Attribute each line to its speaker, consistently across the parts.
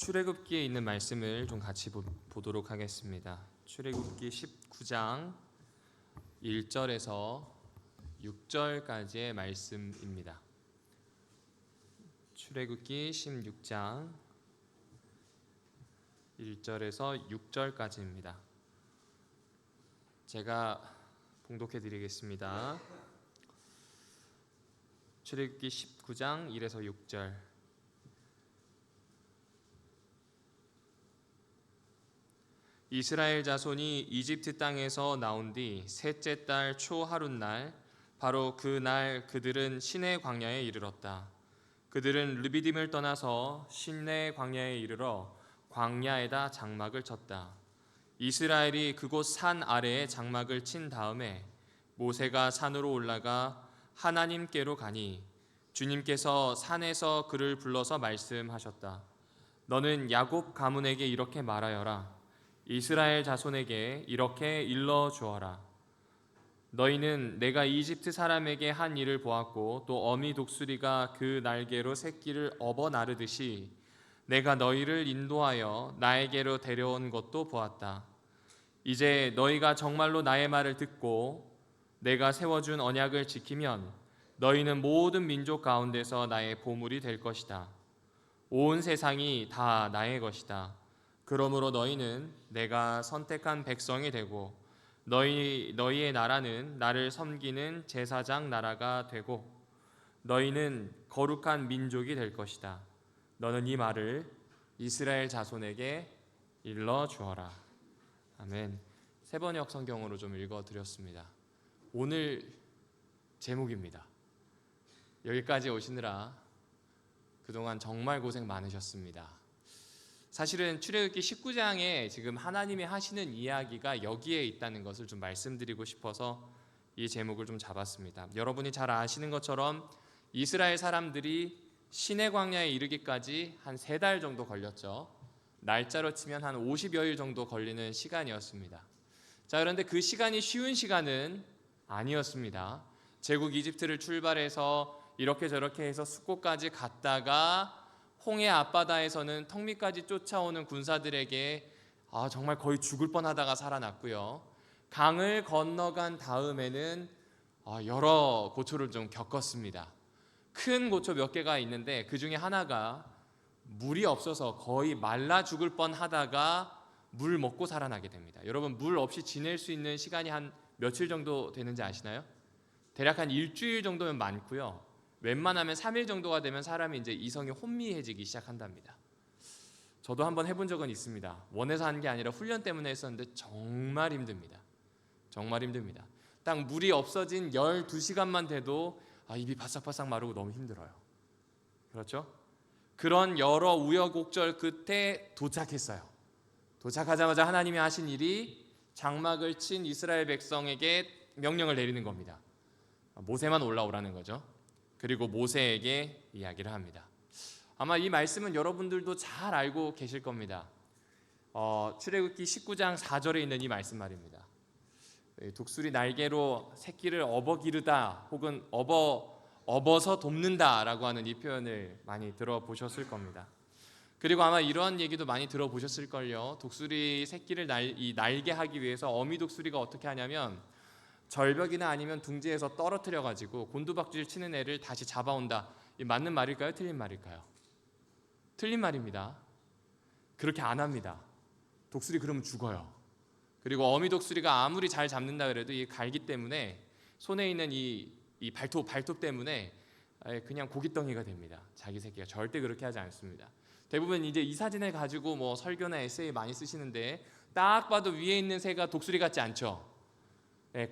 Speaker 1: 출애굽기에 있는 말씀을 좀 같이 보도록 하겠습니다. 출애굽기 19장 1절에서 6절까지의 말씀입니다. 출애굽기 16장 1절에서 6절까지입니다. 제가 봉독해 드리겠습니다. 출애굽기 19장 1에서 6절. 이스라엘 자손이 이집트 땅에서 나온 뒤 셋째 달 초하룻날 바로 그날 그들은 시내 광야에 이르렀다. 그들은 르비딤을 떠나서 시내 광야에 이르러 광야에다 장막을 쳤다. 이스라엘이 그곳 산 아래에 장막을 친 다음에 모세가 산으로 올라가 하나님께로 가니 주님께서 산에서 그를 불러서 말씀하셨다. 너는 야곱 가문에게 이렇게 말하여라. 이스라엘 자손에게 이렇게 일러 주어라. 너희는 내가 이집트 사람에게 한 일을 보았고 또 어미 독수리가 그 날개로 새끼를 업어 나르듯이 내가 너희를 인도하여 나에게로 데려온 것도 보았다. 이제 너희가 정말로 나의 말을 듣고 내가 세워준 언약을 지키면 너희는 모든 민족 가운데서 나의 보물이 될 것이다. 온 세상이 다 나의 것이다. 그러므로 너희는 내가 선택한 백성이 되고 너희의 나라는 나를 섬기는 제사장 나라가 되고 너희는 거룩한 민족이 될 것이다. 너는 이 말을 이스라엘 자손에게 일러 주어라. 아멘. 세 번역 성경으로 좀 읽어드렸습니다. 오늘 제목입니다. 여기까지 오시느라 그동안 정말 고생 많으셨습니다. 사실은 출애굽기 19장에 지금 하나님이 하시는 이야기가 여기에 있다는 것을 좀 말씀드리고 싶어서 이 제목을 좀 잡았습니다. 여러분이 잘 아시는 것처럼 이스라엘 사람들이 시내 광야에 이르기까지 한 3달 정도 걸렸죠. 날짜로 치면 한 50여일 정도 걸리는 시간이었습니다. 자, 그런데 그 시간이 쉬운 시간은 아니었습니다. 제국 이집트를 출발해서 이렇게 저렇게 해서 숫곳까지 갔다가 홍해 앞바다에서는 턱 밑까지 쫓아오는 군사들에게 정말 거의 죽을 뻔하다가 살아났고요. 강을 건너간 다음에는 여러 고초를 좀 겪었습니다. 큰 고초 몇 개가 있는데 그 중에 하나가 물이 없어서 거의 말라 죽을 뻔하다가 물 먹고 살아나게 됩니다. 여러분, 물 없이 지낼 수 있는 시간이 한 며칠 정도 되는지 아시나요? 대략 한 일주일 정도면 많고요. 웬만하면 3일 정도가 되면 사람이 이제 이성이 혼미해지기 시작한답니다. 저도 한번 해본 적은 있습니다. 원해서 한 게 아니라 훈련 때문에 했었는데 정말 힘듭니다. 정말 힘듭니다. 딱 물이 없어진 12시간만 돼도 입이 바싹바싹 마르고 너무 힘들어요. 그렇죠? 그런 여러 우여곡절 끝에 도착했어요. 도착하자마자 하나님이 하신 일이 장막을 친 이스라엘 백성에게 명령을 내리는 겁니다. 모세만 올라오라는 거죠. 그리고 모세에게 이야기를 합니다. 아마 이 말씀은 여러분들도 잘 알고 계실 겁니다. 출애굽기 19장 4절에 있는 이 말씀 말입니다. 독수리 날개로 새끼를 업어 기르다 혹은 업어서 돕는다라고 하는 이 표현을 많이 들어보셨을 겁니다. 그리고 아마 이런 얘기도 많이 들어보셨을걸요. 독수리 새끼를 날개하기 위해서 어미 독수리가 어떻게 하냐면 절벽이나 아니면 둥지에서 떨어뜨려가지고 곤두박질 치는 애를 다시 잡아온다. 이 맞는 말일까요? 틀린 말일까요? 틀린 말입니다. 그렇게 안 합니다. 독수리 그러면 죽어요. 그리고 어미 독수리가 아무리 잘 잡는다 그래도 이 갈기 때문에 손에 있는 이 발톱 때문에 그냥 고깃덩이가 됩니다. 자기 새끼가 절대 그렇게 하지 않습니다. 대부분 이제 이 사진을 가지고 뭐 설교나 에세이 많이 쓰시는데 딱 봐도 위에 있는 새가 독수리 같지 않죠?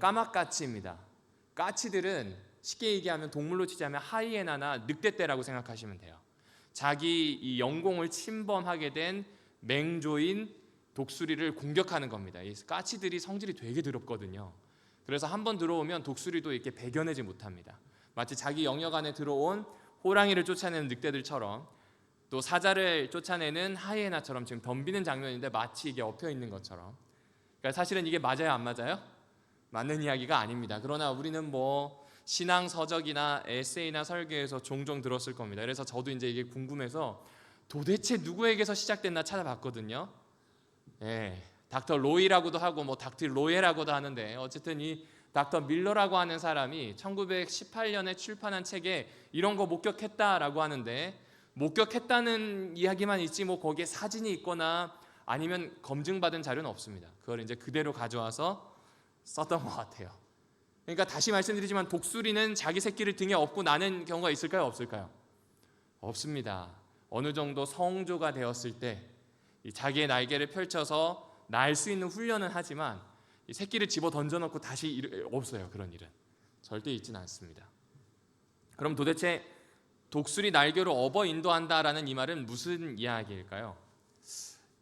Speaker 1: 까막까치입니다. 까치들은 쉽게 얘기하면 동물로 치자면 하이에나나 늑대떼라고 생각하시면 돼요. 자기 이 영공을 침범하게 된 맹조인 독수리를 공격하는 겁니다. 이 까치들이 성질이 되게 더럽거든요. 그래서 한번 들어오면 독수리도 이렇게 배겨내지 못합니다. 마치 자기 영역 안에 들어온 호랑이를 쫓아내는 늑대들처럼 또 사자를 쫓아내는 하이에나처럼 지금 덤비는 장면인데 마치 이게 엎여 있는 것처럼. 그러니까 사실은 이게 맞아요, 안 맞아요? 맞는 이야기가 아닙니다. 그러나 우리는 뭐 신앙 서적이나 에세이나 설교에서 종종 들었을 겁니다. 그래서 저도 이제 이게 궁금해서 도대체 누구에게서 시작됐나 찾아봤거든요. 예, 닥터 로이라고도 하고 뭐 닥터 로에라고도 하는데 어쨌든 이 닥터 밀러라고 하는 사람이 1918년에 출판한 책에 이런 거 목격했다라고 하는데, 목격했다는 이야기만 있지 뭐 거기에 사진이 있거나 아니면 검증받은 자료는 없습니다. 그걸 이제 그대로 가져와서 썼던 것 같아요. 그러니까 다시 말씀드리지만 독수리는 자기 새끼를 등에 업고 나는 경우가 있을까요? 없을까요? 없습니다. 어느 정도 성조가 되었을 때 자기의 날개를 펼쳐서 날 수 있는 훈련은 하지만 이 새끼를 집어 던져놓고 다시 없어요. 그런 일은 절대 있지는 않습니다. 그럼 도대체 독수리 날개로 업어 인도한다라는 이 말은 무슨 이야기일까요?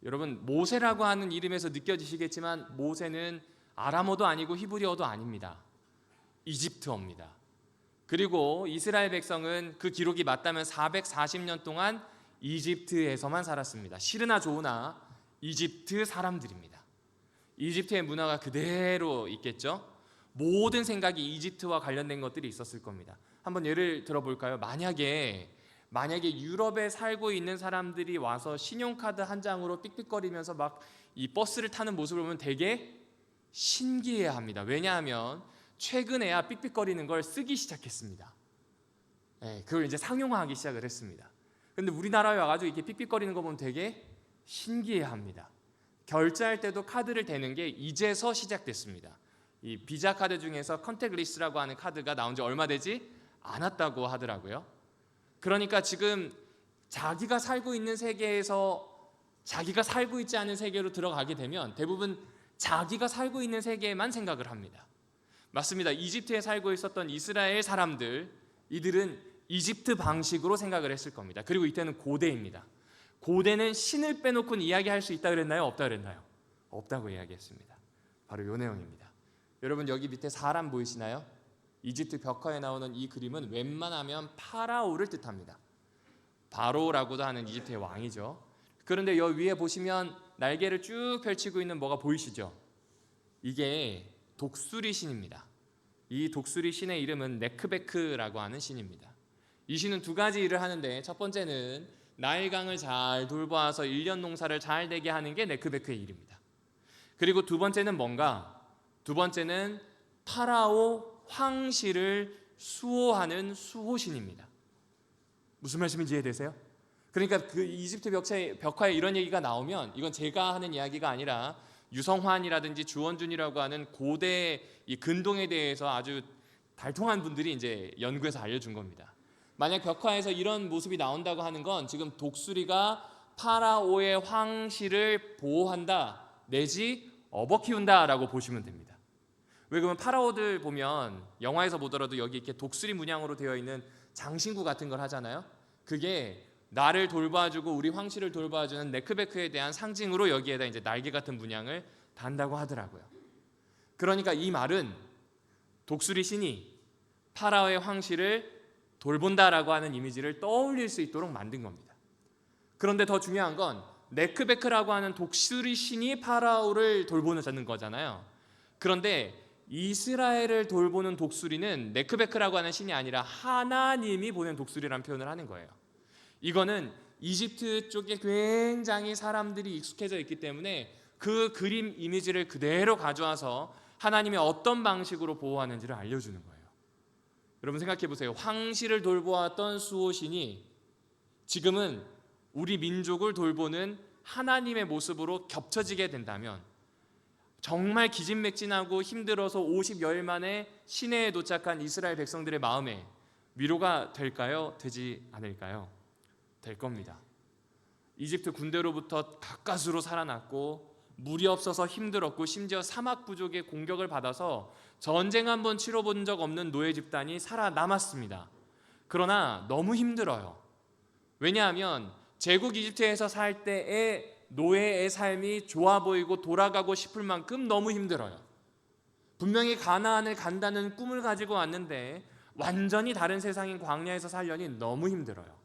Speaker 1: 여러분, 모세라고 하는 이름에서 느껴지시겠지만 모세는 아람어도 아니고 히브리어도 아닙니다. 이집트어입니다. 그리고 이스라엘 백성은 그 기록이 맞다면 440년 동안 이집트에서만 살았습니다. 싫으나 좋으나 이집트 사람들입니다. 이집트의 문화가 그대로 있겠죠. 모든 생각이 이집트와 관련된 것들이 있었을 겁니다. 한번 예를 들어볼까요? 만약에 유럽에 살고 있는 사람들이 와서 신용카드 한 장으로 삑삑거리면서 막 이 버스를 타는 모습을 보면 되게 신기해합니다. 왜냐하면 최근에야 삑삑거리는 걸 쓰기 시작했습니다. 그걸 이제 상용화하기 시작을 했습니다. 근데 우리나라에 와가지고 이렇게 삑삑거리는 거 보면 되게 신기해합니다. 결제할 때도 카드를 대는 게 이제서 시작됐습니다. 이 비자 카드 중에서 컨택리스라고 하는 카드가 나온 지 얼마 되지 않았다고 하더라고요. 그러니까 지금 자기가 살고 있는 세계에서 자기가 살고 있지 않은 세계로 들어가게 되면 대부분 자기가 살고 있는 세계에만 생각을 합니다. 맞습니다. 이집트에 살고 있었던 이스라엘 사람들, 이들은 이집트 방식으로 생각을 했을 겁니다. 그리고 이때는 고대입니다. 고대는 신을 빼놓고는 이야기할 수 있다 그랬나요? 없다 그랬나요? 없다고 이야기했습니다. 바로 이 내용입니다. 여러분, 여기 밑에 사람 보이시나요? 이집트 벽화에 나오는 이 그림은 웬만하면 파라오를 뜻합니다. 바로라고도 하는 이집트의 왕이죠. 그런데 여기 위에 보시면 날개를 쭉 펼치고 있는 뭐가 보이시죠? 이게 독수리 신입니다. 이 독수리 신의 이름은 네크베크라고 하는 신입니다. 이 신은 두 가지 일을 하는데, 첫 번째는 나일강을 잘 돌봐서 일년 농사를 잘 되게 하는 게 네크베크의 일입니다. 그리고 두 번째는 뭔가? 두 번째는 파라오 황실을 수호하는 수호신입니다. 무슨 말씀인지 이해되세요? 그러니까 그 이집트 벽화에 이런 얘기가 나오면 이건 제가 하는 이야기가 아니라 유성환이라든지 주원준이라고 하는 고대 이 근동에 대해서 아주 달통한 분들이 이제 연구해서 알려준 겁니다. 만약 벽화에서 이런 모습이 나온다고 하는 건 지금 독수리가 파라오의 황실을 보호한다 내지 업어 키운다라고 보시면 됩니다. 왜 그러면 파라오들 보면 영화에서 보더라도 여기 이렇게 독수리 문양으로 되어 있는 장신구 같은 걸 하잖아요. 그게 나를 돌봐주고 우리 황실을 돌봐주는 네크베크에 대한 상징으로 여기에다 이제 날개 같은 문양을 단다고 하더라고요. 그러니까 이 말은 독수리 신이 파라오의 황실을 돌본다라고 하는 이미지를 떠올릴 수 있도록 만든 겁니다. 그런데 더 중요한 건 네크베크라고 하는 독수리 신이 파라오를 돌보는 거잖아요. 그런데 이스라엘을 돌보는 독수리는 네크베크라고 하는 신이 아니라 하나님이 보낸 독수리라는 표현을 하는 거예요. 이거는 이집트 쪽에 굉장히 사람들이 익숙해져 있기 때문에 그 그림 이미지를 그대로 가져와서 하나님이 어떤 방식으로 보호하는지를 알려주는 거예요. 여러분 생각해 보세요. 황실을 돌보았던 수호신이 지금은 우리 민족을 돌보는 하나님의 모습으로 겹쳐지게 된다면 정말 기진맥진하고 힘들어서 50여일 만에 시내에 도착한 이스라엘 백성들의 마음에 위로가 될까요? 되지 않을까요? 될 겁니다. 이집트 군대로부터 가까스로 살아났고 물이 없어서 힘들었고 심지어 사막 부족의 공격을 받아서 전쟁 한번 치러본 적 없는 노예 집단이 살아남았습니다. 그러나 너무 힘들어요. 왜냐하면 제국 이집트에서 살 때의 노예의 삶이 좋아 보이고 돌아가고 싶을 만큼 너무 힘들어요. 분명히 가나안을 간다는 꿈을 가지고 왔는데 완전히 다른 세상인 광야에서 살려니 너무 힘들어요.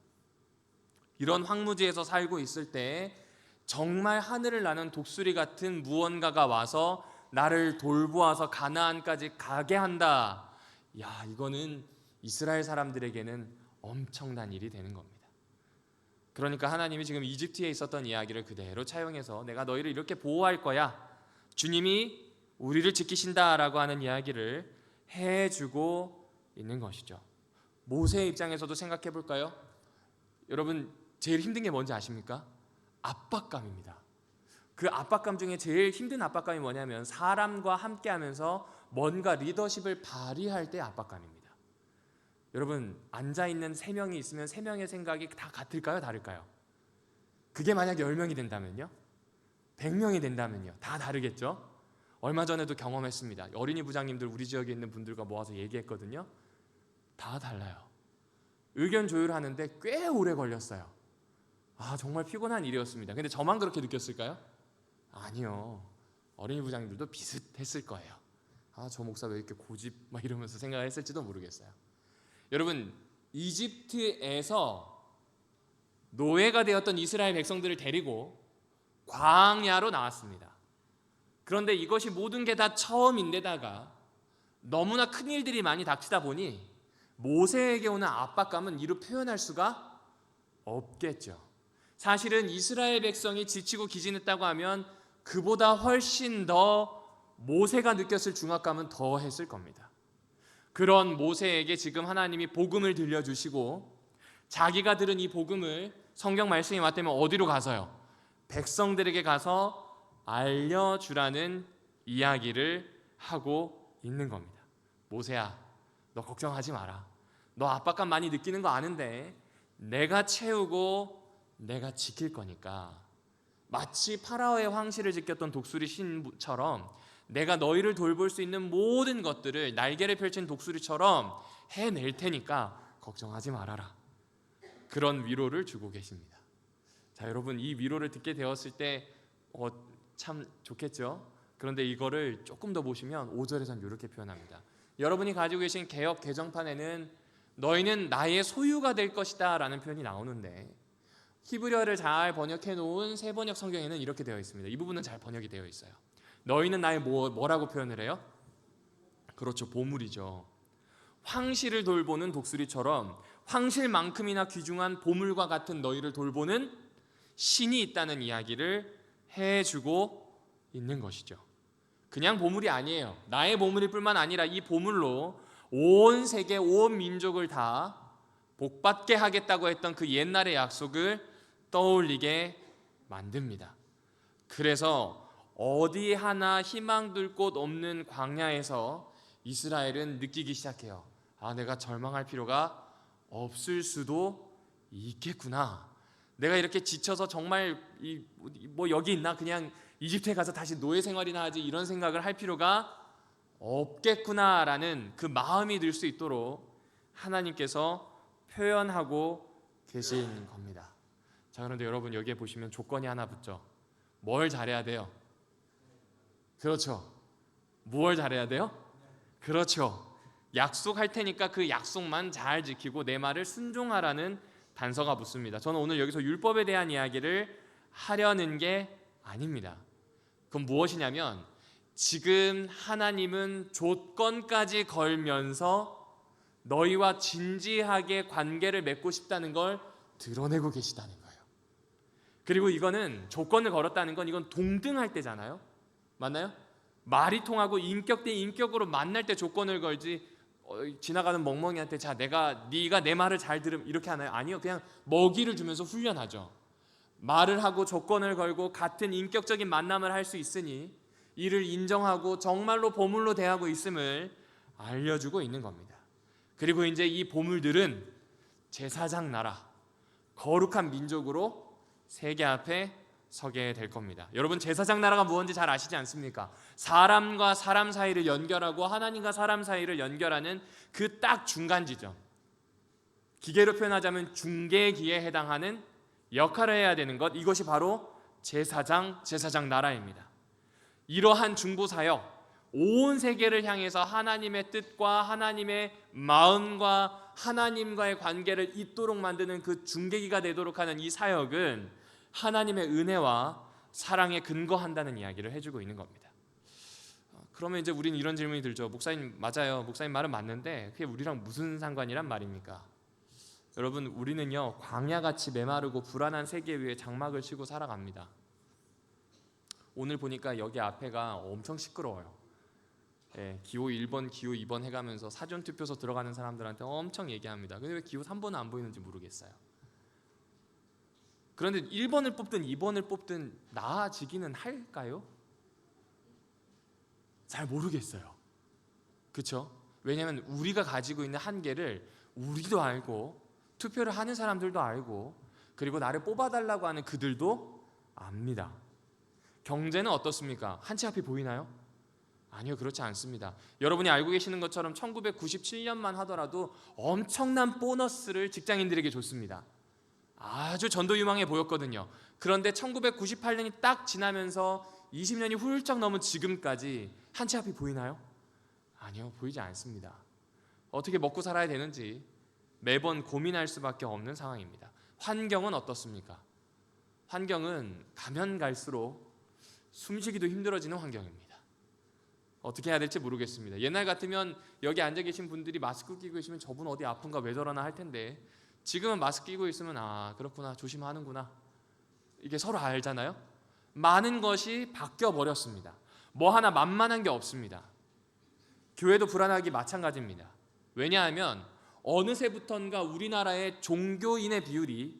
Speaker 1: 이런 황무지에서 살고 있을 때 정말 하늘을 나는 독수리 같은 무언가가 와서 나를 돌보아서 가나안까지 가게 한다. 야, 이거는 이스라엘 사람들에게는 엄청난 일이 되는 겁니다. 그러니까 하나님이 지금 이집트에 있었던 이야기를 그대로 차용해서 내가 너희를 이렇게 보호할 거야, 주님이 우리를 지키신다라고 하는 이야기를 해주고 있는 것이죠. 모세의 입장에서도 생각해 볼까요? 여러분, 제일 힘든 게 뭔지 아십니까? 압박감입니다. 그 압박감 중에 제일 힘든 압박감이 뭐냐면 사람과 함께하면서 뭔가 리더십을 발휘할 때 압박감입니다. 여러분, 앉아있는 3명이 있으면 3명의 생각이 다 같을까요? 다를까요? 그게 만약 10명이 된다면요? 100명이 된다면요? 다 다르겠죠? 얼마 전에도 경험했습니다. 어린이 부장님들 우리 지역에 있는 분들과 모아서 얘기했거든요. 다 달라요. 의견 조율하는데 꽤 오래 걸렸어요. 정말 피곤한 일이었습니다. 근데 저만 그렇게 느꼈을까요? 아니요. 어린이 부장님들도 비슷했을 거예요. 저 목사 왜 이렇게 고집 막 이러면서 생각을 했을지도 모르겠어요. 여러분, 이집트에서 노예가 되었던 이스라엘 백성들을 데리고 광야로 나왔습니다. 그런데 이것이 모든 게 다 처음인데다가 너무나 큰 일들이 많이 닥치다 보니 모세에게 오는 압박감은 이루 표현할 수가 없겠죠. 사실은 이스라엘 백성이 지치고 기진했다고 하면 그보다 훨씬 더 모세가 느꼈을 중압감은 더 했을 겁니다. 그런 모세에게 지금 하나님이 복음을 들려주시고 자기가 들은 이 복음을 성경 말씀이 맞다면 어디로 가서요? 백성들에게 가서 알려주라는 이야기를 하고 있는 겁니다. 모세야, 너 걱정하지 마라. 너 압박감 많이 느끼는 거 아는데 내가 채우고 내가 지킬 거니까, 마치 파라오의 황실을 지켰던 독수리 신처럼 내가 너희를 돌볼 수 있는 모든 것들을 날개를 펼친 독수리처럼 해낼 테니까 걱정하지 말아라. 그런 위로를 주고 계십니다. 자, 여러분, 이 위로를 듣게 되었을 때 참 좋겠죠? 그런데 이거를 조금 더 보시면 5절에선 이렇게 표현합니다. 여러분이 가지고 계신 개역 개정판에는 너희는 나의 소유가 될 것이다 라는 표현이 나오는데 히브리어를 잘 번역해 놓은 새번역 성경에는 이렇게 되어 있습니다. 이 부분은 잘 번역이 되어 있어요. 너희는 나의 뭐라고 표현을 해요? 그렇죠, 보물이죠. 황실을 돌보는 독수리처럼 황실만큼이나 귀중한 보물과 같은 너희를 돌보는 신이 있다는 이야기를 해주고 있는 것이죠. 그냥 보물이 아니에요. 나의 보물일 뿐만 아니라 이 보물로 온 세계, 온 민족을 다 복받게 하겠다고 했던 그 옛날의 약속을 떠올리게 만듭니다. 그래서 어디 하나 희망 둘 곳 없는 광야에서 이스라엘은 느끼기 시작해요. 내가 절망할 필요가 없을 수도 있겠구나. 내가 이렇게 지쳐서 정말 여기 있나, 그냥 이집트에 가서 다시 노예 생활이나 하지, 이런 생각을 할 필요가 없겠구나라는 그 마음이 들 수 있도록 하나님께서 표현하고 계신 겁니다. 자, 그런데 여러분, 여기에 보시면 조건이 하나 붙죠. 뭘 잘해야 돼요? 그렇죠. 뭘 잘해야 돼요? 그렇죠. 약속할 테니까 그 약속만 잘 지키고 내 말을 순종하라는 단서가 붙습니다. 저는 오늘 여기서 율법에 대한 이야기를 하려는 게 아닙니다. 그건 무엇이냐면 지금 하나님은 조건까지 걸면서 너희와 진지하게 관계를 맺고 싶다는 걸 드러내고 계시다는 거예요. 그리고 이거는 조건을 걸었다는 건 이건 동등할 때잖아요. 맞나요? 말이 통하고 인격 대 인격으로 만날 때 조건을 걸지 지나가는 멍멍이한테 네가 내 말을 잘 들으면 이렇게 하나요? 아니요. 그냥 먹이를 주면서 훈련하죠. 말을 하고 조건을 걸고 같은 인격적인 만남을 할 수 있으니 이를 인정하고 정말로 보물로 대하고 있음을 알려주고 있는 겁니다. 그리고 이제 이 보물들은 제사장 나라, 거룩한 민족으로 세계 앞에 서게 될 겁니다. 여러분, 제사장 나라가 무엇인지 잘 아시지 않습니까? 사람과 사람 사이를 연결하고 하나님과 사람 사이를 연결하는 그 딱 중간 지점, 기계로 표현하자면 중개기에 해당하는 역할을 해야 되는 것, 이것이 바로 제사장 나라입니다. 이러한 중보사역, 온 세계를 향해서 하나님의 뜻과 하나님의 마음과 하나님과의 관계를 잇도록 만드는 그 중개기가 되도록 하는 이 사역은 하나님의 은혜와 사랑에 근거한다는 이야기를 해주고 있는 겁니다. 그러면 이제 우리는 이런 질문이 들죠. 목사님, 맞아요. 목사님 말은 맞는데 그게 우리랑 무슨 상관이란 말입니까? 여러분, 우리는요 광야같이 메마르고 불안한 세계 위에 장막을 치고 살아갑니다. 오늘 보니까 여기 앞에가 엄청 시끄러워요. 기호 1번, 기호 2번 해가면서 사전투표소 들어가는 사람들한테 엄청 얘기합니다. 근데 왜 기호 3번은 안 보이는지 모르겠어요. 그런데 1번을 뽑든 2번을 뽑든 나아지기는 할까요? 잘 모르겠어요. 그렇죠? 왜냐하면 우리가 가지고 있는 한계를 우리도 알고, 투표를 하는 사람들도 알고, 그리고 나를 뽑아달라고 하는 그들도 압니다. 경제는 어떻습니까? 한 치 앞이 보이나요? 아니요, 그렇지 않습니다. 여러분이 알고 계시는 것처럼 1997년만 하더라도 엄청난 보너스를 직장인들에게 줬습니다. 아주 전도유망해 보였거든요. 그런데 1998년이 딱 지나면서 20년이 훌쩍 넘은 지금까지 한 치 앞이 보이나요? 아니요, 보이지 않습니다. 어떻게 먹고 살아야 되는지 매번 고민할 수밖에 없는 상황입니다. 환경은 어떻습니까? 환경은 가면 갈수록 숨쉬기도 힘들어지는 환경입니다. 어떻게 해야 될지 모르겠습니다. 옛날 같으면 여기 앉아 계신 분들이 마스크 끼고 계시면 저분 어디 아픈가 왜 저러나 할 텐데, 지금은 마스크 끼고 있으면 아 그렇구나, 조심하는구나, 이게 서로 알잖아요. 많은 것이 바뀌어 버렸습니다. 뭐 하나 만만한 게 없습니다. 교회도 불안하기 마찬가지입니다. 왜냐하면 어느새부턴가 우리나라의 종교인의 비율이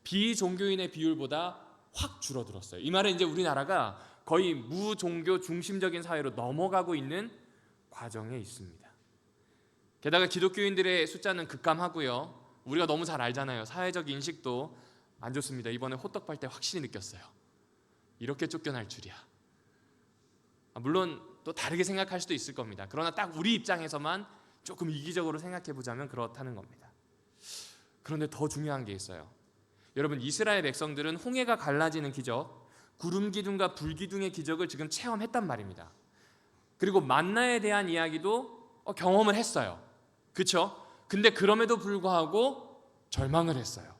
Speaker 1: 비종교인의 비율보다 확 줄어들었어요. 이 말은 이제 우리나라가 거의 무종교 중심적인 사회로 넘어가고 있는 과정에 있습니다. 게다가 기독교인들의 숫자는 급감하고요. 우리가 너무 잘 알잖아요. 사회적 인식도 안 좋습니다. 이번에 호떡 팔 때 확실히 느꼈어요. 이렇게 쫓겨날 줄이야. 물론 또 다르게 생각할 수도 있을 겁니다. 그러나 딱 우리 입장에서만 조금 이기적으로 생각해 보자면 그렇다는 겁니다. 그런데 더 중요한 게 있어요. 여러분, 이스라엘 백성들은 홍해가 갈라지는 기적, 구름 기둥과 불 기둥의 기적을 지금 체험했단 말입니다. 그리고 만나에 대한 이야기도 경험을 했어요. 그렇죠? 근데 그럼에도 불구하고 절망을 했어요.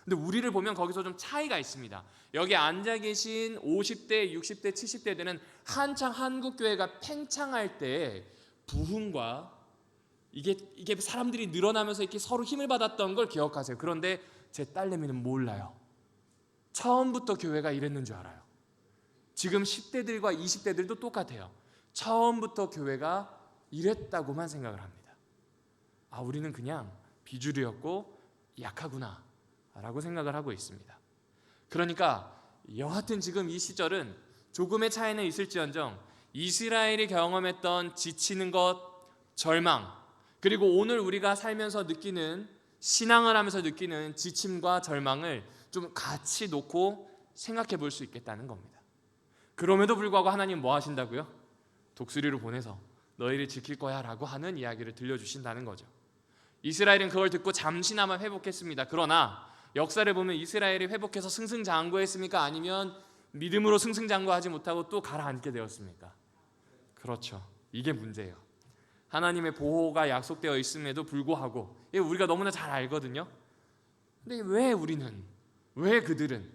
Speaker 1: 근데 우리를 보면 거기서 좀 차이가 있습니다. 여기 앉아 계신 50대, 60대, 70대들은 한창 한국교회가 팽창할 때 부흥과 이게 사람들이 늘어나면서 이렇게 서로 힘을 받았던 걸 기억하세요. 그런데 제 딸내미는 몰라요. 처음부터 교회가 이랬는 줄 알아요. 지금 10대들과 20대들도 똑같아요. 처음부터 교회가 이랬다고만 생각을 합니다. 우리는 그냥 비주류였고 약하구나 라고 생각을 하고 있습니다. 그러니까 여하튼 지금 이 시절은 조금의 차이는 있을지언정 이스라엘이 경험했던 지치는 것, 절망, 그리고 오늘 우리가 살면서 느끼는, 신앙을 하면서 느끼는 지침과 절망을 좀 같이 놓고 생각해 볼 수 있겠다는 겁니다. 그럼에도 불구하고 하나님 뭐 하신다고요? 독수리를 보내서 너희를 지킬 거야 라고 하는 이야기를 들려주신다는 거죠. 이스라엘은 그걸 듣고 잠시나마 회복했습니다. 그러나 역사를 보면 이스라엘이 회복해서 승승장구했습니까? 아니면 믿음으로 승승장구하지 못하고 또 가라앉게 되었습니까? 그렇죠. 이게 문제예요. 하나님의 보호가 약속되어 있음에도 불구하고, 우리가 너무나 잘 알거든요. 근데 왜 그들은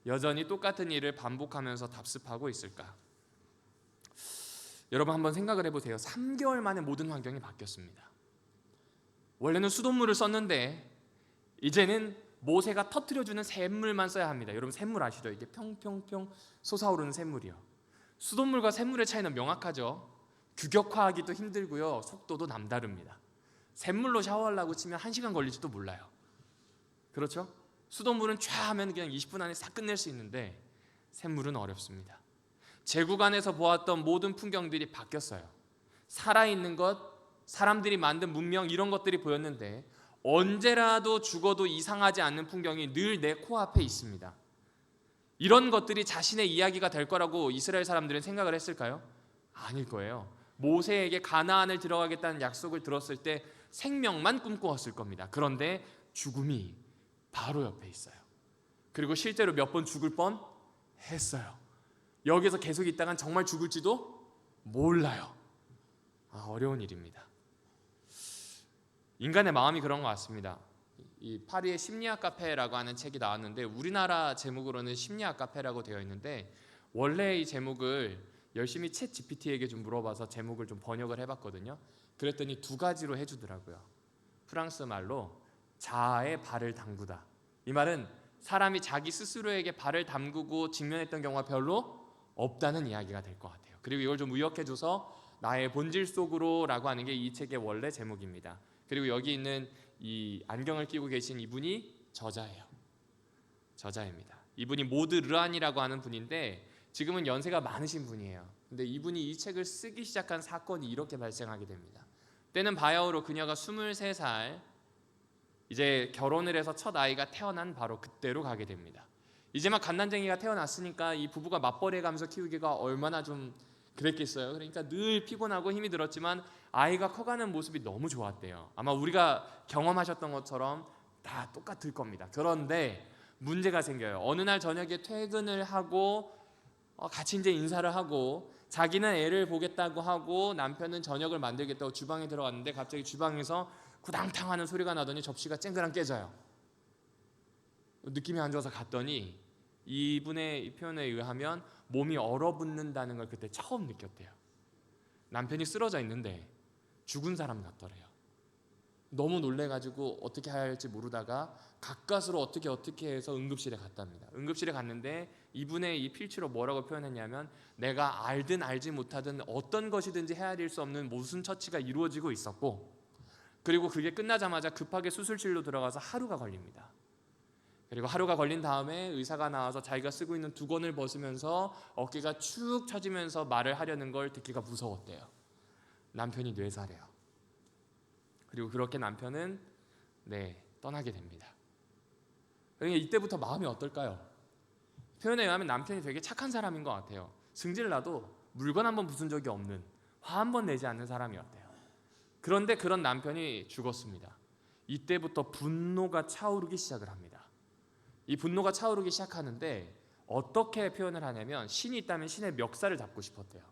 Speaker 1: 여전히 똑같은 일을 반복하면서 답습하고 있을까? 여러분 한번 생각을 해보세요. 3개월 만에 모든 환경이 바뀌었습니다. 원래는 수돗물을 썼는데 이제는 모세가 터뜨려주는 샘물만 써야 합니다. 여러분 샘물 아시죠? 이게 평평평 솟아오르는 샘물이요. 수돗물과 샘물의 차이는 명확하죠. 규격화하기도 힘들고요. 속도도 남다릅니다. 샘물로 샤워하려고 치면 1시간 걸릴지도 몰라요. 그렇죠? 수돗물은 촤 하면 그냥 20분 안에 싹 끝낼 수 있는데 샘물은 어렵습니다. 제국안에서 보았던 모든 풍경들이 바뀌었어요. 살아있는 것, 사람들이 만든 문명 이런 것들이 보였는데 언제라도 죽어도 이상하지 않는 풍경이 늘 내 코앞에 있습니다. 이런 것들이 자신의 이야기가 될 거라고 이스라엘 사람들은 생각을 했을까요? 아닐 거예요. 모세에게 가나안을 들어가겠다는 약속을 들었을 때 생명만 꿈꾸었을 겁니다. 그런데 죽음이 바로 옆에 있어요. 그리고 실제로 몇 번 죽을 뻔 했어요. 여기서 계속 있다간 정말 죽을지도 몰라요. 어려운 일입니다. 인간의 마음이 그런 것 같습니다. 이 파리의 심리학 카페라고 하는 책이 나왔는데 우리나라 제목으로는 심리학 카페라고 되어 있는데 원래 이 제목을 열심히 챗 GPT에게 좀 물어봐서 제목을 좀 번역을 해봤거든요. 그랬더니 2가지로 해주더라고요. 프랑스 말로 자아의 발을 담그다. 이 말은 사람이 자기 스스로에게 발을 담그고 직면했던 경우가 별로 없다는 이야기가 될 것 같아요. 그리고 이걸 좀 의역해줘서 나의 본질 속으로라고 하는 게 이 책의 원래 제목입니다. 그리고 여기 있는 이 안경을 끼고 계신 이분이 저자예요. 저자입니다. 이분이 모드 르안이라고 하는 분인데 지금은 연세가 많으신 분이에요. 근데 이분이 이 책을 쓰기 시작한 사건이 이렇게 발생하게 됩니다. 때는 바야흐로 그녀가 23살 이제 결혼을 해서 첫 아이가 태어난 바로 그때로 가게 됩니다. 이제 막 갓난쟁이가 태어났으니까 이 부부가 맞벌이해 가면서 키우기가 얼마나 좀 그랬겠어요. 그러니까 늘 피곤하고 힘이 들었지만 아이가 커가는 모습이 너무 좋았대요. 아마 우리가 경험하셨던 것처럼 다 똑같을 겁니다. 그런데 문제가 생겨요. 어느 날 저녁에 퇴근을 하고 같이 이제 인사를 하고 자기는 애를 보겠다고 하고 남편은 저녁을 만들겠다고 주방에 들어갔는데 갑자기 주방에서 구당탕 하는 소리가 나더니 접시가 쨍그랑 깨져요. 느낌이 안 좋아서 갔더니 이분의 이 표현에 의하면 몸이 얼어붙는다는 걸 그때 처음 느꼈대요. 남편이 쓰러져 있는데 죽은 사람 같더래요. 너무 놀래가지고 어떻게 해야 할지 모르다가 가까스로 어떻게 해서 응급실에 갔답니다. 응급실에 갔는데 이분의 이 필치로 뭐라고 표현했냐면 내가 알든 알지 못하든 어떤 것이든지 헤아릴 수 없는 모순 처치가 이루어지고 있었고 그리고 그게 끝나자마자 급하게 수술실로 들어가서 하루가 걸립니다. 그리고 하루가 걸린 다음에 의사가 나와서 자기가 쓰고 있는 두건을 벗으면서 어깨가 축 처지면서 말을 하려는 걸 듣기가 무서웠대요. 남편이 뇌사래요. 그리고 그렇게 남편은 떠나게 됩니다. 그러니까 이때부터 마음이 어떨까요? 표현에 의하면 남편이 되게 착한 사람인 것 같아요. 승질 나도 물건 한번 부순 적이 없는, 화 한번 내지 않는 사람이었대요. 그런데 그런 남편이 죽었습니다. 이때부터 분노가 차오르기 시작을 합니다. 이 분노가 차오르기 시작하는데 어떻게 표현을 하냐면 신이 있다면 신의 멱살을 잡고 싶었대요.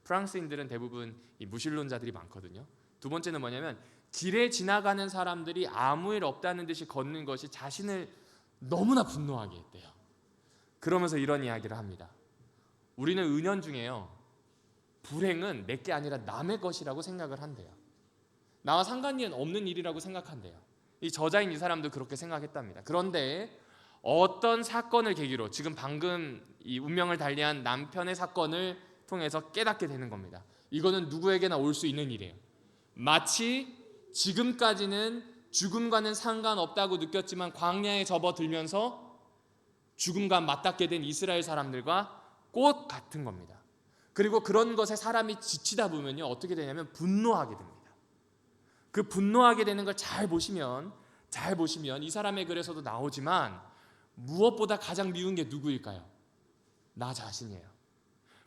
Speaker 1: 프랑스인들은 대부분 이 무신론자들이 많거든요. 두 번째는 뭐냐면 길에 지나가는 사람들이 아무 일 없다는 듯이 걷는 것이 자신을 너무나 분노하게 했대요. 그러면서 이런 이야기를 합니다. 우리는 은연중에요, 불행은 내게 아니라 남의 것이라고 생각을 한대요. 나와 상관이 없는 일이라고 생각한대요. 이 저자인 이 사람도 그렇게 생각했답니다. 그런데 어떤 사건을 계기로 지금 방금 이 운명을 달리한 남편의 사건을 통해서 깨닫게 되는 겁니다. 이거는 누구에게나 올 수 있는 일이에요. 마치 지금까지는 죽음과는 상관없다고 느꼈지만 광야에 접어들면서 죽음과 맞닿게 된 이스라엘 사람들과 꼭 같은 겁니다. 그리고 그런 것에 사람이 지치다 보면요 어떻게 되냐면 분노하게 됩니다. 그 분노하게 되는 걸 잘 보시면 이 사람의 글에서도 나오지만 무엇보다 가장 미운 게 누구일까요? 나 자신이에요.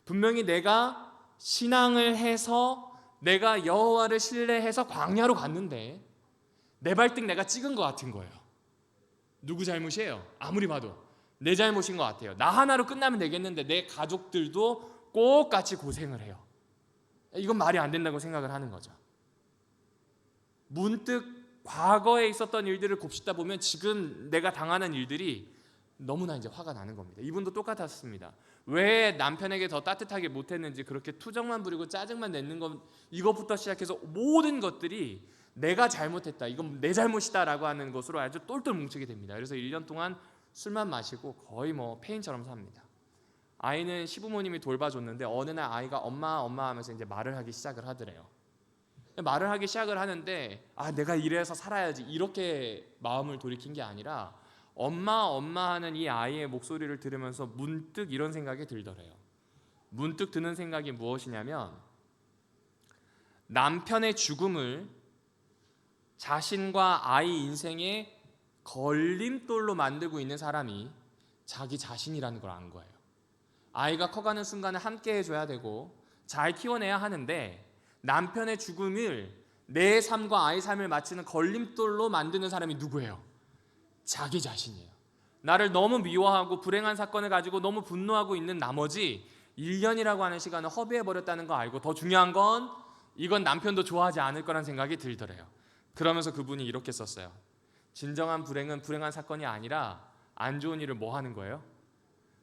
Speaker 1: 분명히 내가 신앙을 해서 내가 여호와를 신뢰해서 광야로 갔는데 내 발등 내가 찍은 것 같은 거예요. 누구 잘못이에요? 아무리 봐도 내 잘못인 것 같아요. 나 하나로 끝나면 되겠는데 내 가족들도 꼭 같이 고생을 해요. 이건 말이 안 된다고 생각을 하는 거죠. 문득 과거에 있었던 일들을 곱씹다 보면 지금 내가 당하는 일들이 너무나 이제 화가 나는 겁니다. 이분도 똑같았습니다. 왜 남편에게 더 따뜻하게 못했는지 그렇게 투정만 부리고 짜증만 내는 것, 이것부터 시작해서 모든 것들이 내가 잘못했다, 이건 내 잘못이다라고 하는 것으로 아주 똘똘 뭉치게 됩니다. 그래서 1년 동안 술만 마시고 거의 페인처럼 삽니다. 아이는 시부모님이 돌봐줬는데 어느 날 아이가 엄마 하면서 이제 말을 하기 시작을 하더래요. 말을 하기 시작을 하는데 내가 이래서 살아야지 이렇게 마음을 돌이킨 게 아니라 엄마 하는 이 아이의 목소리를 들으면서 문득 이런 생각이 들더래요. 문득 드는 생각이 무엇이냐면 남편의 죽음을 자신과 아이 인생의 걸림돌로 만들고 있는 사람이 자기 자신이라는 걸 안 거예요. 아이가 커가는 순간을 함께 해줘야 되고 잘 키워내야 하는데 남편의 죽음을 내 삶과 아이 삶을 맞추는 걸림돌로 만드는 사람이 누구예요? 자기 자신이에요. 나를 너무 미워하고 불행한 사건을 가지고 너무 분노하고 있는 나머지 1년이라고 하는 시간을 허비해버렸다는 거 알고 더 중요한 건 이건 남편도 좋아하지 않을 거란 생각이 들더래요. 그러면서 그분이 이렇게 썼어요. 진정한 불행은 불행한 사건이 아니라 안 좋은 일을 뭐 하는 거예요?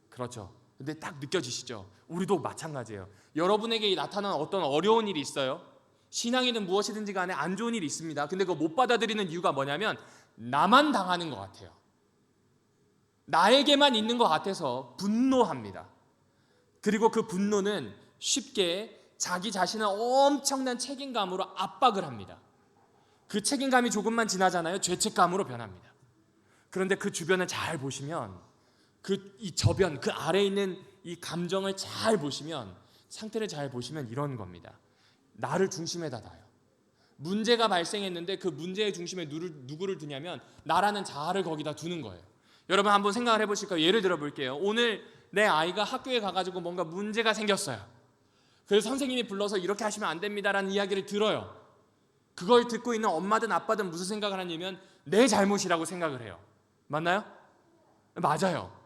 Speaker 1: 그렇죠. 근데 딱 느껴지시죠? 우리도 마찬가지예요. 여러분에게 나타난 어떤 어려운 일이 있어요. 신앙이든 무엇이든지 간에 안 좋은 일이 있습니다. 근데 그거 못 받아들이는 이유가 뭐냐면 나만 당하는 것 같아요. 나에게만 있는 것 같아서 분노합니다. 그리고 그 분노는 쉽게 자기 자신을 엄청난 책임감으로 압박을 합니다. 그 책임감이 조금만 지나잖아요. 죄책감으로 변합니다. 그런데 그 주변을 잘 보시면 이 저변, 그 아래에 있는 이 감정을 잘 보시면, 상태를 잘 보시면 이런 겁니다. 나를 중심에다 놔요. 문제가 발생했는데 그 문제의 중심에 누구를 두냐면 나라는 자아를 거기다 두는 거예요. 여러분 한번 생각을 해보실까요? 예를 들어 볼게요. 오늘 내 아이가 학교에 가가지고 뭔가 문제가 생겼어요. 그래서 선생님이 불러서 이렇게 하시면 안 됩니다라는 이야기를 들어요. 그걸 듣고 있는 엄마든 아빠든 무슨 생각을 하냐면 내 잘못이라고 생각을 해요. 맞나요? 맞아요.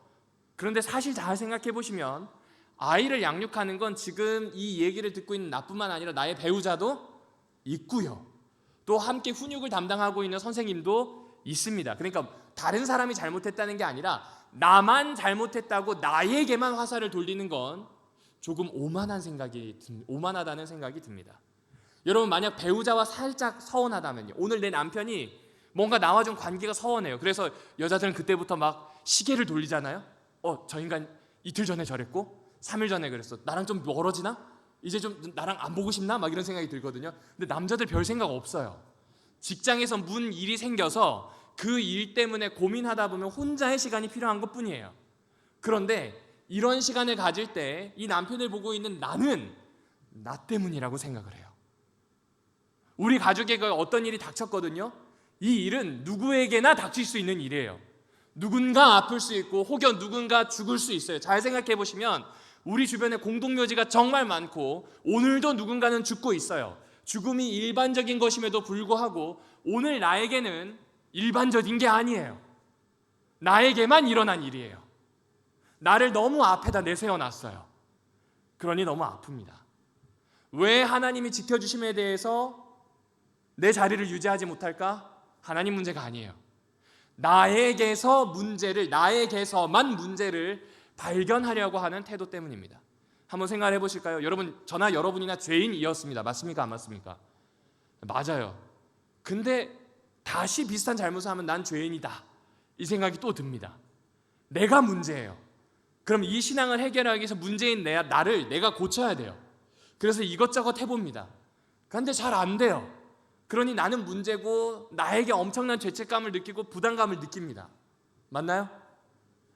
Speaker 1: 그런데 사실 잘 생각해 보시면 아이를 양육하는 건 지금 이 얘기를 듣고 있는 나뿐만 아니라 나의 배우자도 있고요. 또 함께 훈육을 담당하고 있는 선생님도 있습니다. 그러니까 다른 사람이 잘못했다는 게 아니라 나만 잘못했다고 나에게만 화살을 돌리는 건 조금 오만하다는 생각이 듭니다. 여러분 만약 배우자와 살짝 서운하다면요. 오늘 내 남편이 뭔가 나와 좀 관계가 서운해요. 그래서 여자들은 그때부터 막 시계를 돌리잖아요. 저 인간 이틀 전에 저랬고 3일 전에 그랬어. 나랑 좀 멀어지나? 이제 좀 나랑 안 보고 싶나? 막 이런 생각이 들거든요. 근데 남자들 별 생각 없어요. 직장에서 일이 생겨서 그 일 때문에 고민하다 보면 혼자의 시간이 필요한 것뿐이에요. 그런데 이런 시간을 가질 때 이 남편을 보고 있는 나는 나 때문이라고 생각을 해요. 우리 가족에게 어떤 일이 닥쳤거든요. 이 일은 누구에게나 닥칠 수 있는 일이에요. 누군가 아플 수 있고 혹여 누군가 죽을 수 있어요. 잘 생각해 보시면 우리 주변에 공동묘지가 정말 많고 오늘도 누군가는 죽고 있어요. 죽음이 일반적인 것임에도 불구하고 오늘 나에게는 일반적인 게 아니에요. 나에게만 일어난 일이에요. 나를 너무 앞에다 내세워놨어요. 그러니 너무 아픕니다. 왜 하나님이 지켜주심에 대해서 내 자리를 유지하지 못할까? 하나님 문제가 아니에요. 나에게서만 문제를 발견하려고 하는 태도 때문입니다. 한번 생각해 보실까요? 저나 여러분이나 죄인이었습니다. 맞습니까? 안 맞습니까? 맞아요. 근데 다시 비슷한 잘못을 하면 난 죄인이다, 이 생각이 또 듭니다. 내가 문제예요. 그럼 이 신앙을 해결하기 위해서 문제인 나를 내가 고쳐야 돼요. 그래서 이것저것 해봅니다. 그런데 잘 안 돼요. 그러니 나는 문제고 나에게 엄청난 죄책감을 느끼고 부담감을 느낍니다. 맞나요?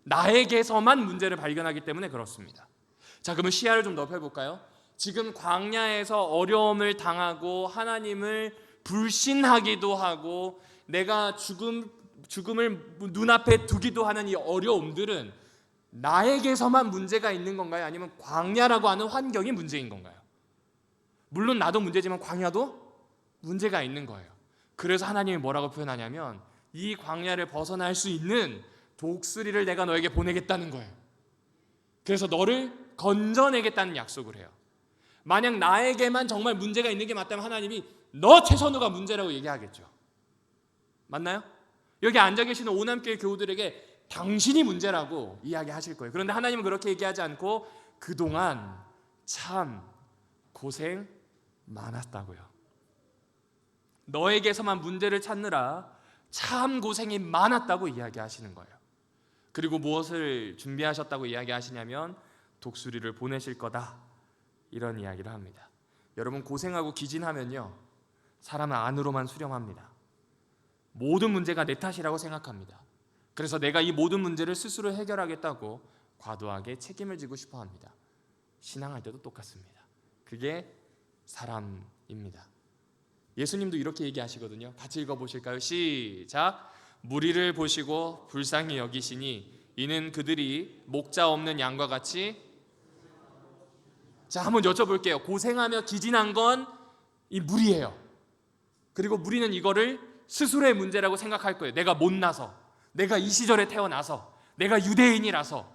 Speaker 1: 나에게서만 문제를 발견하기 때문에 그렇습니다. 자, 그러면 시야를 좀 넓혀볼까요? 지금 광야에서 어려움을 당하고 하나님을 불신하기도 하고 내가 죽음을 눈앞에 두기도 하는 이 어려움들은 나에게서만 문제가 있는 건가요? 아니면 광야라고 하는 환경이 문제인 건가요? 물론 나도 문제지만 광야도 문제가 있는 거예요. 그래서 하나님이 뭐라고 표현하냐면 이 광야를 벗어날 수 있는 독수리를 내가 너에게 보내겠다는 거예요. 그래서 너를 건져내겠다는 약속을 해요. 만약 나에게만 정말 문제가 있는 게 맞다면 하나님이 너 최선우가 문제라고 얘기하겠죠. 맞나요? 여기 앉아 계시는 오남교회 교우들에게 당신이 문제라고 이야기하실 거예요. 그런데 하나님은 그렇게 얘기하지 않고 그동안 참 고생 많았다고요. 너에게서만 문제를 찾느라 참 고생이 많았다고 이야기하시는 거예요. 그리고 무엇을 준비하셨다고 이야기하시냐면 독수리를 보내실 거다, 이런 이야기를 합니다. 여러분 고생하고 기진하면요 사람은 안으로만 수렴합니다. 모든 문제가 내 탓이라고 생각합니다. 그래서 내가 이 모든 문제를 스스로 해결하겠다고 과도하게 책임을 지고 싶어 합니다. 신앙할 때도 똑같습니다. 그게 사람입니다. 예수님도 이렇게 얘기하시거든요. 같이 읽어보실까요? 시작. 무리를 보시고 불쌍히 여기시니 이는 그들이 목자 없는 양과 같이. 자, 한번 여쭤볼게요. 고생하며 기진한 건 이 무리예요. 그리고 무리는 이거를 스스로의 문제라고 생각할 거예요. 내가 못나서, 내가 이 시절에 태어나서, 내가 유대인이라서,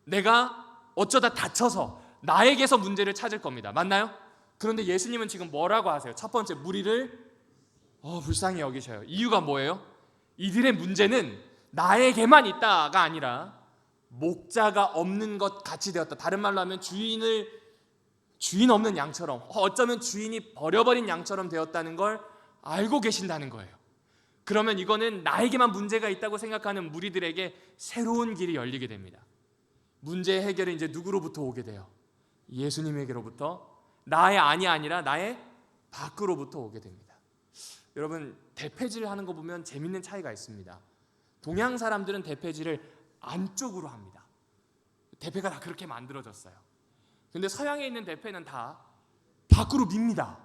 Speaker 1: 내가 어쩌다 다쳐서 나에게서 문제를 찾을 겁니다. 맞나요? 그런데 예수님은 지금 뭐라고 하세요? 첫 번째, 무리를 불쌍히 여기셔요. 이유가 뭐예요? 이들의 문제는 나에게만 있다가 아니라 목자가 없는 것 같이 되었다. 다른 말로 하면 주인 없는 양처럼, 어쩌면 주인이 버려버린 양처럼 되었다는 걸 알고 계신다는 거예요. 그러면 이거는 나에게만 문제가 있다고 생각하는 무리들에게 새로운 길이 열리게 됩니다. 문제 해결은 이제 누구로부터 오게 돼요? 예수님에게로부터, 나의 안이 아니라 나의 밖으로부터 오게 됩니다. 여러분, 대패질 하는 거 보면 재밌는 차이가 있습니다. 동양 사람들은 대패질을 안쪽으로 합니다. 대패가 다 그렇게 만들어졌어요. 근데 서양에 있는 대패는 다 밖으로 밉니다.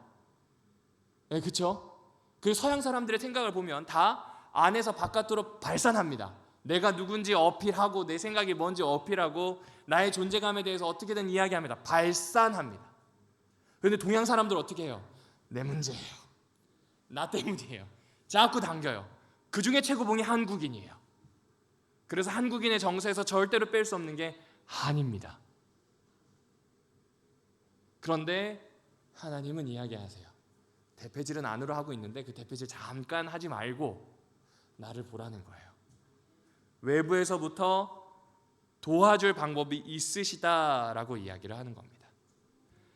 Speaker 1: 네, 그렇죠? 그 서양 사람들의 생각을 보면 다 안에서 바깥으로 발산합니다. 내가 누군지 어필하고 내 생각이 뭔지 어필하고 나의 존재감에 대해서 어떻게든 이야기합니다. 발산합니다. 그런데 동양 사람들 어떻게 해요? 내 문제예요. 나 때문이에요. 자꾸 당겨요. 그 중에 최고봉이 한국인이에요. 그래서 한국인의 정서에서 절대로 뺄 수 없는 게 한입니다. 그런데 하나님은 이야기하세요. 대패질은 안으로 하고 있는데 그 대패질 잠깐 하지 말고 나를 보라는 거예요. 외부에서부터 도와줄 방법이 있으시다라고 이야기를 하는 겁니다.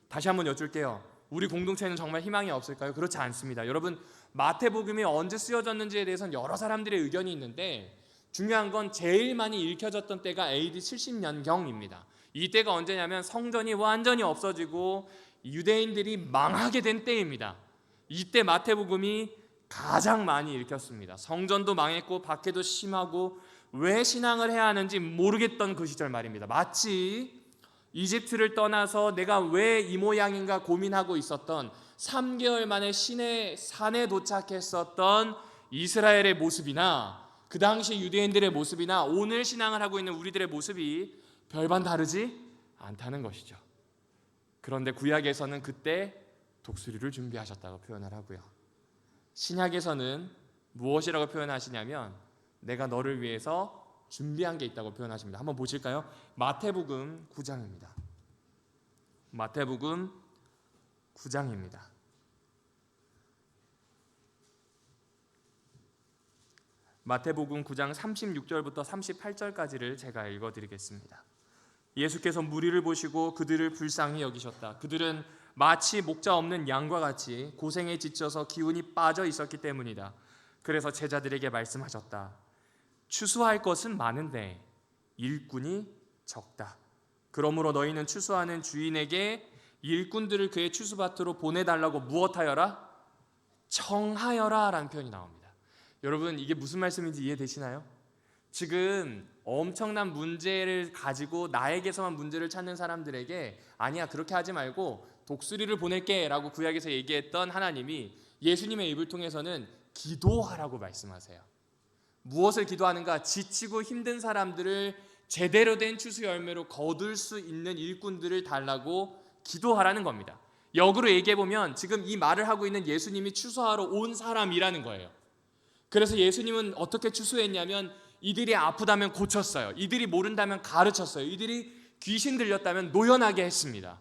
Speaker 1: 다시 한번 여쭐게요. 우리 공동체는 정말 희망이 없을까요? 그렇지 않습니다. 여러분, 마태복음이 언제 쓰여졌는지에 대해서는 여러 사람들의 의견이 있는데 중요한 건 제일 많이 읽혀졌던 때가 AD 70년경입니다. 이때가 언제냐면 성전이 완전히 없어지고 유대인들이 망하게 된 때입니다. 이때 마태복음이 가장 많이 읽혔습니다. 성전도 망했고 박해도 심하고 왜 신앙을 해야 하는지 모르겠던 그 시절 말입니다. 마치 이집트를 떠나서 내가 왜 이 모양인가 고민하고 있었던 3개월 만에 시내 산에 도착했었던 이스라엘의 모습이나 그 당시 유대인들의 모습이나 오늘 신앙을 하고 있는 우리들의 모습이 별반 다르지 않다는 것이죠. 그런데 구약에서는 그때 독수리를 준비하셨다고 표현을 하고요. 신약에서는 무엇이라고 표현하시냐면 내가 너를 위해서 준비한 게 있다고 표현하십니다. 한번 보실까요? 마태복음 9장입니다. 마태복음 9장입니다. 마태복음 9장 36절부터 38절까지를 제가 읽어드리겠습니다. 예수께서 무리를 보시고 그들을 불쌍히 여기셨다. 그들은 마치 목자 없는 양과 같이 고생에 지쳐서 기운이 빠져 있었기 때문이다. 그래서 제자들에게 말씀하셨다. 추수할 것은 많은데 일꾼이 적다. 그러므로 너희는 추수하는 주인에게 일꾼들을 그의 추수밭으로 보내달라고 무엇하여라? 청하여라 라는 표현이 나옵니다. 여러분, 이게 무슨 말씀인지 이해되시나요? 지금 엄청난 문제를 가지고 나에게서만 문제를 찾는 사람들에게 아니야, 그렇게 하지 말고 독수리를 보낼게 라고 구약에서 얘기했던 하나님이 예수님의 입을 통해서는 기도하라고 말씀하세요. 무엇을 기도하는가? 지치고 힘든 사람들을 제대로 된 추수 열매로 거둘 수 있는 일꾼들을 달라고 기도하라는 겁니다. 역으로 얘기해보면 지금 이 말을 하고 있는 예수님이 추수하러 온 사람이라는 거예요. 그래서 예수님은 어떻게 추수했냐면 이들이 아프다면 고쳤어요. 이들이 모른다면 가르쳤어요. 이들이 귀신 들렸다면 노연하게 했습니다.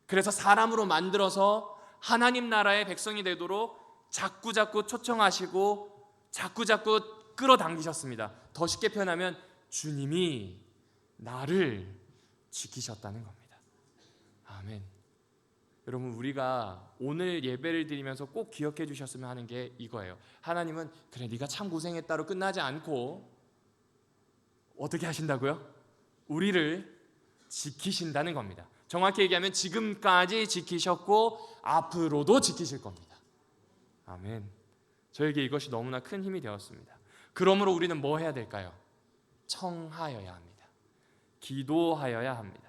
Speaker 1: 그래서 사람으로 만들어서 하나님 나라의 백성이 되도록 자꾸자꾸 초청하시고 자꾸자꾸 끌어당기셨습니다. 더 쉽게 표현하면 주님이 나를 지키셨다는 겁니다. 아멘. 여러분, 우리가 오늘 예배를 드리면서 꼭 기억해 주셨으면 하는 게 이거예요. 하나님은 그래 네가 참 고생했다로 끝나지 않고 어떻게 하신다고요? 우리를 지키신다는 겁니다. 정확히 얘기하면 지금까지 지키셨고 앞으로도 지키실 겁니다. 아멘. 저에게 이것이 너무나 큰 힘이 되었습니다. 그러므로 우리는 뭐 해야 될까요? 청하여야 합니다. 기도하여야 합니다.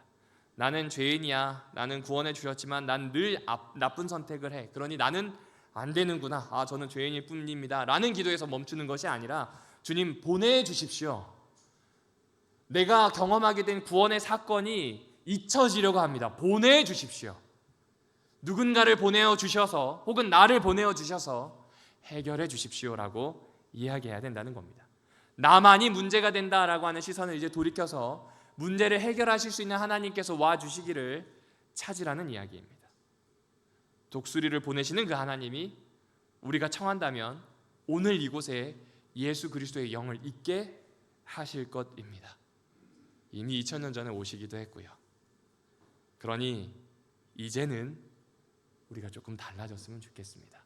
Speaker 1: 나는 죄인이야. 나는 구원해 주셨지만 난 늘 나쁜 선택을 해. 그러니 나는 안 되는구나. 저는 죄인일 뿐입니다. 라는 기도에서 멈추는 것이 아니라 주님 보내주십시오. 내가 경험하게 된 구원의 사건이 잊혀지려고 합니다. 보내주십시오. 누군가를 보내어 주셔서 혹은 나를 보내어 주셔서 해결해 주십시오라고 이야기해야 된다는 겁니다. 나만이 문제가 된다라고 하는 시선을 이제 돌이켜서 문제를 해결하실 수 있는 하나님께서 와주시기를 찾으라는 이야기입니다. 독수리를 보내시는 그 하나님이 우리가 청한다면 오늘 이곳에 예수 그리스도의 영을 있게 하실 것입니다. 이미 2000년 전에 오시기도 했고요. 그러니 이제는 우리가 조금 달라졌으면 좋겠습니다.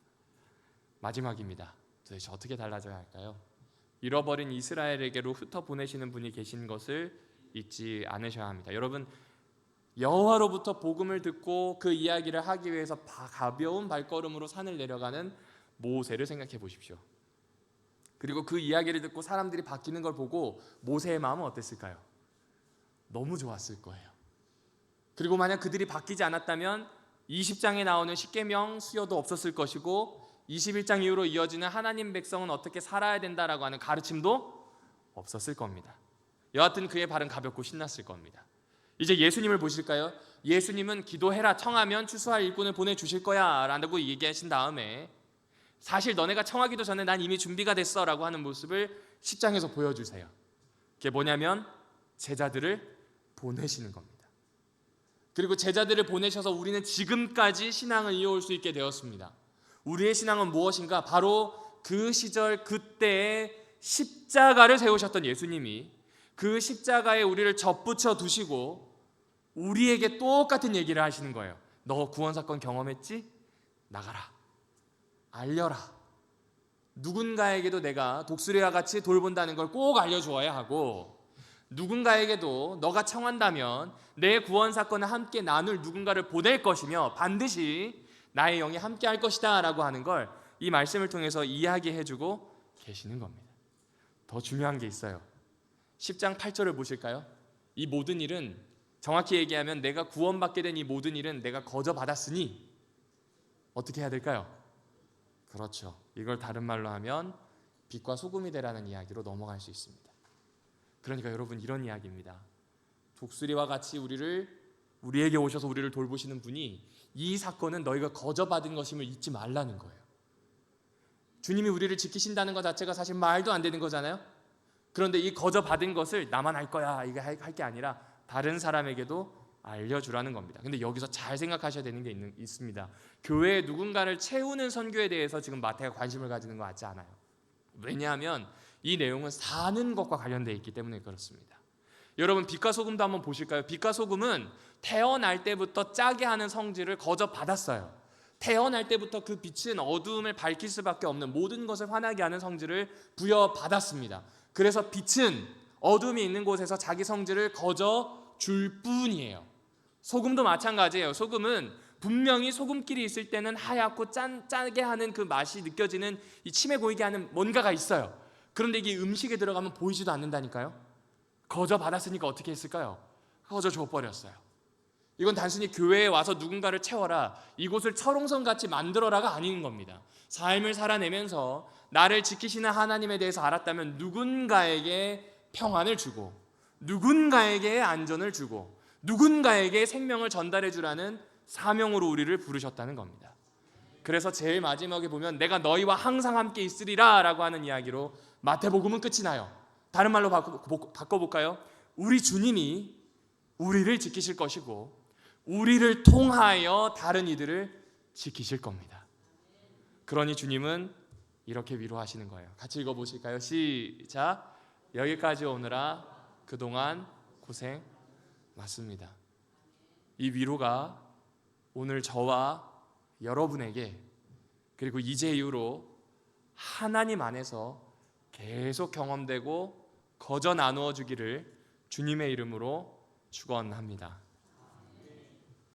Speaker 1: 마지막입니다. 도대체 어떻게 달라져야 할까요? 잃어버린 이스라엘에게로 흩어보내시는 분이 계신 것을 잊지 않으셔야 합니다. 여러분, 여호와로부터 복음을 듣고 그 이야기를 하기 위해서 가벼운 발걸음으로 산을 내려가는 모세를 생각해 보십시오. 그리고 그 이야기를 듣고 사람들이 바뀌는 걸 보고 모세의 마음은 어땠을까요? 너무 좋았을 거예요. 그리고 만약 그들이 바뀌지 않았다면 20장에 나오는 십계명 수요도 없었을 것이고 21장 이후로 이어지는 하나님 백성은 어떻게 살아야 된다라고 하는 가르침도 없었을 겁니다. 여하튼 그의 발은 가볍고 신났을 겁니다. 이제 예수님을 보실까요? 예수님은 기도해라, 청하면 추수할 일꾼을 보내주실 거야 라고 얘기하신 다음에 사실 너네가 청하기도 전에 난 이미 준비가 됐어 라고 하는 모습을 10장에서 보여주세요. 그게 뭐냐면 제자들을 보내시는 겁니다. 그리고 제자들을 보내셔서 우리는 지금까지 신앙을 이어올 수 있게 되었습니다. 우리의 신앙은 무엇인가? 바로 그 시절 그때의 십자가를 세우셨던 예수님이 그 십자가에 우리를 접붙여 두시고 우리에게 똑같은 얘기를 하시는 거예요. 너 구원사건 경험했지? 나가라, 알려라. 누군가에게도 내가 독수리와 같이 돌본다는 걸 꼭 알려주어야 하고 누군가에게도 너가 청한다면 내 구원사건을 함께 나눌 누군가를 보낼 것이며 반드시 나의 영이 함께 할 것이다 라고 하는 걸 이 말씀을 통해서 이야기해주고 계시는 겁니다. 더 중요한 게 있어요. 10장 8절을 보실까요? 이 모든 일은 정확히 얘기하면 내가 구원받게 된 이 모든 일은 내가 거저 받았으니 어떻게 해야 될까요? 그렇죠. 이걸 다른 말로 하면 빛과 소금이 되라는 이야기로 넘어갈 수 있습니다. 그러니까 여러분 이런 이야기입니다. 독수리와 같이 우리에게 오셔서 우리를 돌보시는 분이 이 사건은 너희가 거저 받은 것임을 잊지 말라는 거예요. 주님이 우리를 지키신다는 것 자체가 사실 말도 안 되는 거잖아요. 그런데 이 거저 받은 것을 나만 할 거야 이게 할 게 아니라 다른 사람에게도 알려주라는 겁니다. 근데 여기서 잘 생각하셔야 되는 게 있습니다. 교회에 누군가를 채우는 선교에 대해서 지금 마태가 관심을 가지는 것 같지 않아요. 왜냐하면 이 내용은 사는 것과 관련되어 있기 때문에 그렇습니다. 여러분 빛과 소금도 한번 보실까요? 빛과 소금은 태어날 때부터 짜게 하는 성질을 거저 받았어요. 태어날 때부터 그 빛은 어두움을 밝힐 수밖에 없는 모든 것을 환하게 하는 성질을 부여받았습니다. 그래서 빛은 어둠이 있는 곳에서 자기 성질을 거저 줄 뿐이에요. 소금도 마찬가지예요. 소금은 분명히 소금끼리 있을 때는 하얗고 짜게 하는 그 맛이 느껴지는 이 침에 고이게 하는 뭔가가 있어요. 그런데 이게 음식에 들어가면 보이지도 않는다니까요. 거저 받았으니까 어떻게 했을까요? 거저 줘버렸어요. 이건 단순히 교회에 와서 누군가를 채워라, 이곳을 철옹성같이 만들어라가 아닌 겁니다. 삶을 살아내면서 나를 지키시는 하나님에 대해서 알았다면 누군가에게 평안을 주고 누군가에게 안전을 주고 누군가에게 생명을 전달해 주라는 사명으로 우리를 부르셨다는 겁니다. 그래서 제일 마지막에 보면 내가 너희와 항상 함께 있으리라 라고 하는 이야기로 마태복음은 끝이 나요. 다른 말로 바꿔볼까요? 우리 주님이 우리를 지키실 것이고 우리를 통하여 다른 이들을 지키실 겁니다. 그러니 주님은 이렇게 위로하시는 거예요. 같이 읽어보실까요? 시작. 여기까지 오느라 그동안 고생 많습니다. 이 위로가 오늘 저와 여러분에게 그리고 이제 이후로 하나님 안에서 계속 경험되고 거저 나누어 주기를 주님의 이름으로 축원합니다.